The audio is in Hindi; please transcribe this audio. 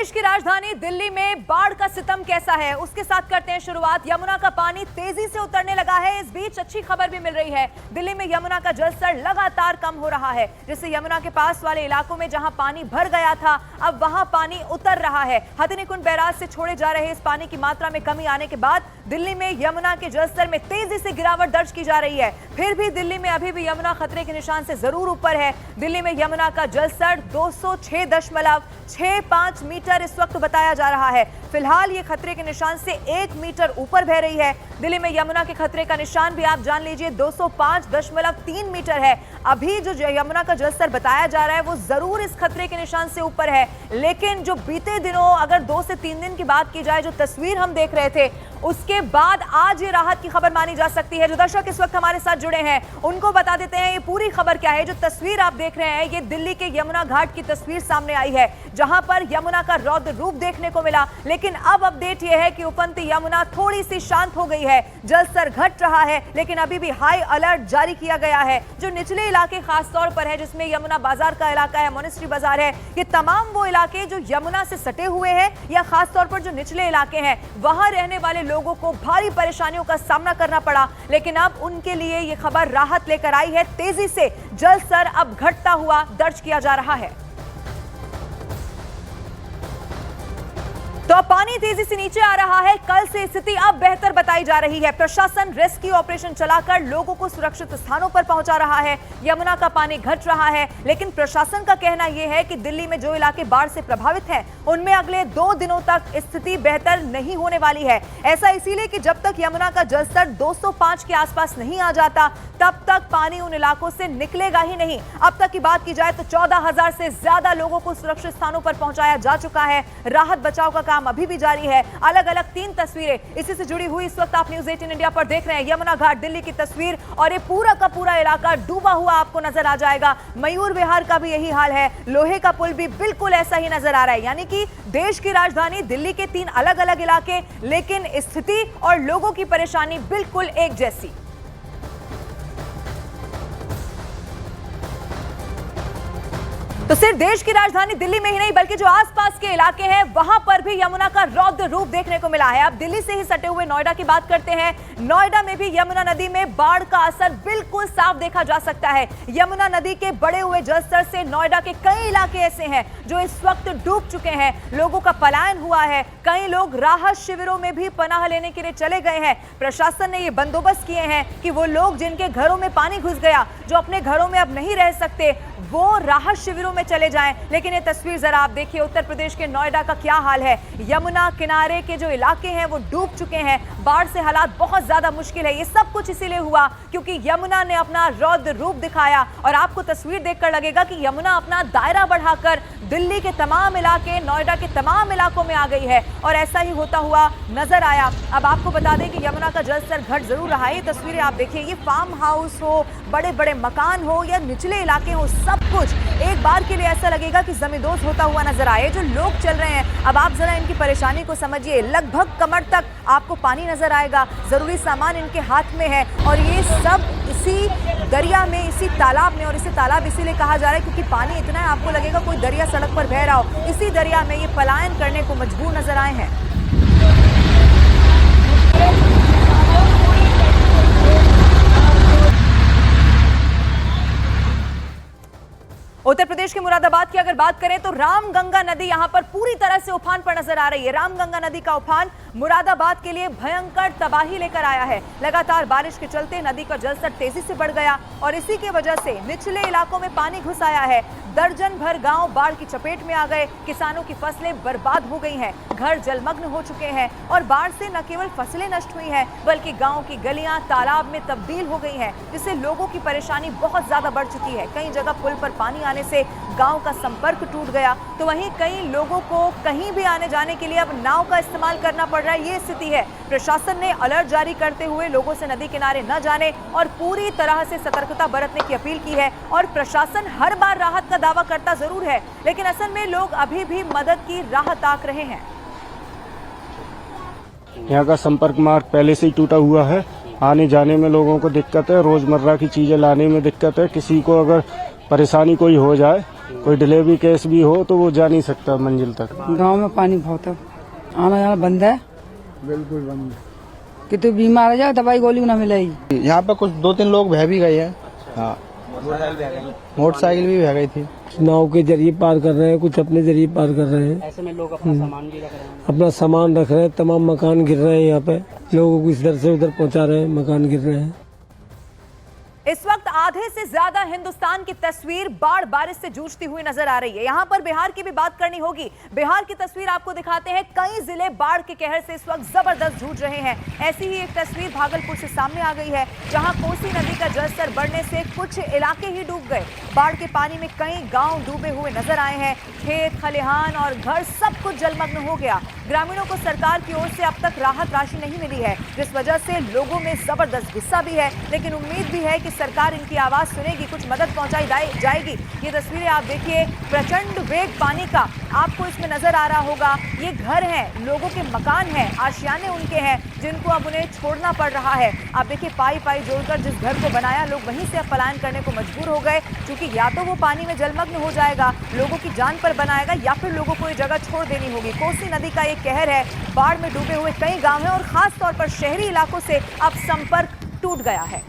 देश की राजधानी दिल्ली में बाढ़ का सितम कैसा है उसके साथ करते हैं शुरुआत। यमुना का पानी तेजी से उतरने लगा है। इस बीच अच्छी खबर भी मिल रही है। दिल्ली में यमुना का जलस्तर लगातार कम हो रहा है, जिससे यमुना के पास वाले इलाकों में जहां पानी भर गया था अब वहां पानी उतर रहा है। हथिनीकुंड बैराज से छोड़े जा रहे इस पानी की मात्रा में कमी आने के बाद दिल्ली में यमुना के जलस्तर में तेजी से गिरावट दर्ज की जा रही है। फिर भी दिल्ली में अभी भी यमुना खतरे के निशान से जरूर ऊपर है। दिल्ली में यमुना का जलस्तर 206.65 मीटर इस वक्त बताया जा रहा है। फिलहाल ये खतरे के निशान से 1 मीटर ऊपर बह रही है। दिल्ली में यमुना के खतरे का निशान भी आप जान लीजिए 205.3 मीटर है। अभी जो यमुना का जलस्तर बताया जा रहा है वो जरूर इस खतरे के निशान से ऊपर है, लेकिन जो बीते दिनों अगर 2 से 3 दिन की बात की जाए, जो तस्वीर हम देख रहे थे उसके बाद आज ये राहत की खबर मानी जा सकती है। जो दर्शक इस वक्त हमारे साथ जुड़े हैं उनको बता देते हैं ये पूरी खबर क्या है। जो तस्वीर आप देख रहे हैं ये दिल्ली के यमुना घाट की तस्वीर सामने आई है, जहां पर यमुना का रौद्र रूप देखने को मिला। लेकिन अब अपडेट यह है कि उफनती यमुना थोड़ी सी शांत हो गई है, जलस्तर घट रहा है, लेकिन अभी भी हाई अलर्ट जारी किया गया है। जो निचले इलाके खासतौर पर है, जिसमें यमुना बाजार का इलाका है, मोनेस्ट्री बाजार है, ये तमाम वो इलाके जो यमुना से सटे हुए हैं या खासतौर पर जो निचले इलाके हैं वहां रहने वाले लोगों को भारी परेशानियों का सामना करना पड़ा। लेकिन अब उनके लिए ये खबर राहत लेकर आई है। तेजी से जलस्तर अब घटता हुआ दर्ज किया जा रहा है। तो अब पानी तेजी से नीचे आ रहा है। कल से स्थिति अब बेहतर बताई जा रही है। प्रशासन रेस्क्यू ऑपरेशन चलाकर लोगों को सुरक्षित स्थानों पर पहुंचा रहा है। यमुना का पानी घट रहा है, लेकिन प्रशासन का कहना यह है कि दिल्ली में जो इलाके बाढ़ से प्रभावित हैं उनमें अगले 2 दिनों तक स्थिति बेहतर नहीं होने वाली है। ऐसा इसीलिए कि जब तक यमुना का जलस्तर 205 के आसपास नहीं आ जाता तब तक पानी उन इलाकों से निकलेगा ही नहीं। अब तक की बात की जाए तो 14,000 से ज्यादा लोगों को सुरक्षित स्थानों पर पहुंचाया जा चुका है। राहत बचाव का काम अभी भी जारी है। अलग अलग 3 तस्वीरें इसी से जुड़ी हुई इस वक्त आप न्यूज़ 18 इंडिया पर देख रहे हैं। यमुना घाट दिल्ली की तस्वीर, और ये पूरा का पूरा इलाका डूबा हुआ आपको नजर आ जाएगा। मयूर विहार का भी यही हाल है। लोहे का पुल भी बिल्कुल ऐसा ही नजर आ रहा है। यानी कि देश की राजधानी दिल्ली के 3 अलग अलग इलाके, लेकिन स्थिति और लोगों की परेशानी बिल्कुल एक जैसी। तो सिर्फ देश की राजधानी दिल्ली में ही नहीं बल्कि जो आसपास के इलाके हैं वहां पर भी यमुना का रौद्र रूप देखने को मिला है। अब दिल्ली से ही सटे हुए नोएडा की बात करते हैं। नोएडा में भी यमुना नदी में बाढ़ का असर बिल्कुल साफ देखा जा सकता है। यमुना नदी के बढ़े हुए जलस्तर से नोएडा के कई इलाके ऐसे हैं जो इस वक्त डूब चुके हैं। लोगों का पलायन हुआ है। कई लोग राहत शिविरों में भी पनाह लेने के लिए चले गए हैं। प्रशासन ने ये बंदोबस्त किए हैं कि वो लोग जिनके घरों में पानी घुस गया, जो अपने घरों में अब नहीं रह सकते, वो राहत शिविरों में चले जाएं। लेकिन ये तस्वीर जरा आप देखिए उत्तर प्रदेश के नोएडा का क्या हाल है। यमुना किनारे के जो इलाके हैं वो डूब चुके हैं। बाढ़ से हालात बहुत ज्यादा मुश्किल है। ये सब कुछ इसीलिए हुआ क्योंकि यमुना ने अपना रौद्र रूप दिखाया। और आपको तस्वीर देखकर लगेगा कि यमुना अपना दायरा बढ़ाकर दिल्ली के तमाम इलाके, नोएडा के तमाम इलाकों में आ गई है, और ऐसा ही होता हुआ नजर आया। अब आपको बता दें कि यमुना का जलस्तर घट जरूर रहा है। ये तस्वीरें आप देखिए, ये फार्म हाउस हो, बड़े बड़े मकान हो या निचले इलाके हो, सब कुछ एक बार के लिए ऐसा लगेगा कि जमींदोज होता हुआ नजर आए। जो लोग चल रहे हैं, अब आप जरा इनकी परेशानी को समझिए। लगभग कमर तक आपको पानी नजर आएगा। जरूरी सामान इनके हाथ में है, और ये सब इसी दरिया में, इसी तालाब में, और इसे तालाब इसीलिए कहा जा रहा है क्योंकि पानी इतना है आपको लगेगा कोई दरिया सड़क पर बह रहा हो। इसी दरिया में ये पलायन करने को मजबूर नजर आए हैं। उत्तर प्रदेश के मुरादाबाद की अगर बात करें तो रामगंगा नदी यहां पर पूरी तरह से उफान पर नजर आ रही है। रामगंगा नदी का उफान मुरादाबाद के लिए भयंकर तबाही लेकर आया है। लगातार बारिश के चलते नदी का जलस्तर तेजी से बढ़ गया और इसी की वजह से निचले इलाकों में पानी घुस आया है। दर्जन भर गांव बाढ़ की चपेट में आ गए। किसानों की फसलें बर्बाद हो गई हैं, घर जलमग्न हो चुके हैं, और बाढ़ से न केवल फसलें नष्ट हुई हैं बल्कि गांव की गलियां तालाब में तब्दील हो गई हैं, जिससे लोगों की परेशानी बहुत ज्यादा बढ़ चुकी है। कई जगह पुल पर पानी आने से गांव का संपर्क टूट गया, तो वहीं कई लोगों को कहीं भी आने जाने के लिए अब नाव का इस्तेमाल करना पड़ रहा है। ये स्थिति है। प्रशासन ने अलर्ट जारी करते हुए लोगों से नदी किनारे न जाने और पूरी तरह से सतर्कता बरतने की अपील की है। और प्रशासन हर बार राहत का दावा करता जरूर है, लेकिन असल में लोग अभी भी मदद की राह ताक रहे हैं। यहाँ का संपर्क मार्ग पहले से ही टूटा हुआ है। आने जाने में लोगों को दिक्कत है, रोजमर्रा की चीजें लाने में दिक्कत है। किसी को अगर परेशानी कोई हो जाए कोई डिलीवरी केस भी हो तो वो जा नहीं सकता मंजिल तक। गांव में पानी बहुत है, आना जाना बंद है, बिल्कुल बंद। कि तू बीमार हो जाए दवाई गोली ना मिलेगी। यहाँ पे कुछ 2-3 लोग बह भी गए हैं। हाँ, मोटरसाइकिल भी बह गई थी। नाव के जरिए पार कर रहे हैं, कुछ अपने जरिए पार कर रहे हैं। ऐसे में लोग अपना सामान भी रख रहे हैं। अपना सामान रख रहे हैं, तमाम मकान गिर रहे हैं। यहाँ पे लोगों को इधर से उधर पहुंचा रहे हैं, मकान गिर रहे हैं। इस वक्त आधे से ज्यादा हिंदुस्तान की तस्वीर बाढ़ बारिश से जूझती हुई नजर आ रही है। यहां पर बिहार की भी बात करनी होगी। बिहार की तस्वीर आपको दिखाते हैं। कई जिले बाढ़ के कहर से इस वक्त जबरदस्त जूझ रहे हैं। ऐसी ही एक तस्वीर भागलपुर से सामने आ गई है, जहां कोसी नदी का जलस्तर बढ़ने से कुछ इलाके ही डूब गए। बाढ़ के पानी में कई गांव डूबे हुए नजर आए हैं। खेत खलिहान और घर सब कुछ जलमग्न हो गया। ग्रामीणों को सरकार की ओर से अब तक राहत राशि नहीं मिली है, जिस वजह से लोगों में जबरदस्त गुस्सा भी है, लेकिन उम्मीद भी है कि सरकार इनकी आवाज सुनेगी, कुछ मदद पहुंचाई जाएगी। ये तस्वीरें आप देखिए, प्रचंड वेग पानी का आपको इसमें नजर आ रहा होगा। ये घर हैं, लोगों के मकान हैं, आशियाने उनके हैं, जिनको अब उन्हें छोड़ना पड़ रहा है। आप देखिए, पाई पाई जोड़कर जिस घर को बनाया, लोग वहीं से अब पलायन करने को मजबूर हो गए, क्योंकि या तो वो पानी में जलमग्न हो जाएगा, लोगों की जान पर बनाएगा, या फिर लोगों को ये जगह छोड़ देनी होगी। कोसी नदी का एक कहर है, बाढ़ में डूबे हुए कई गांव हैं और खास तौर पर शहरी इलाकों से अब संपर्क टूट गया है।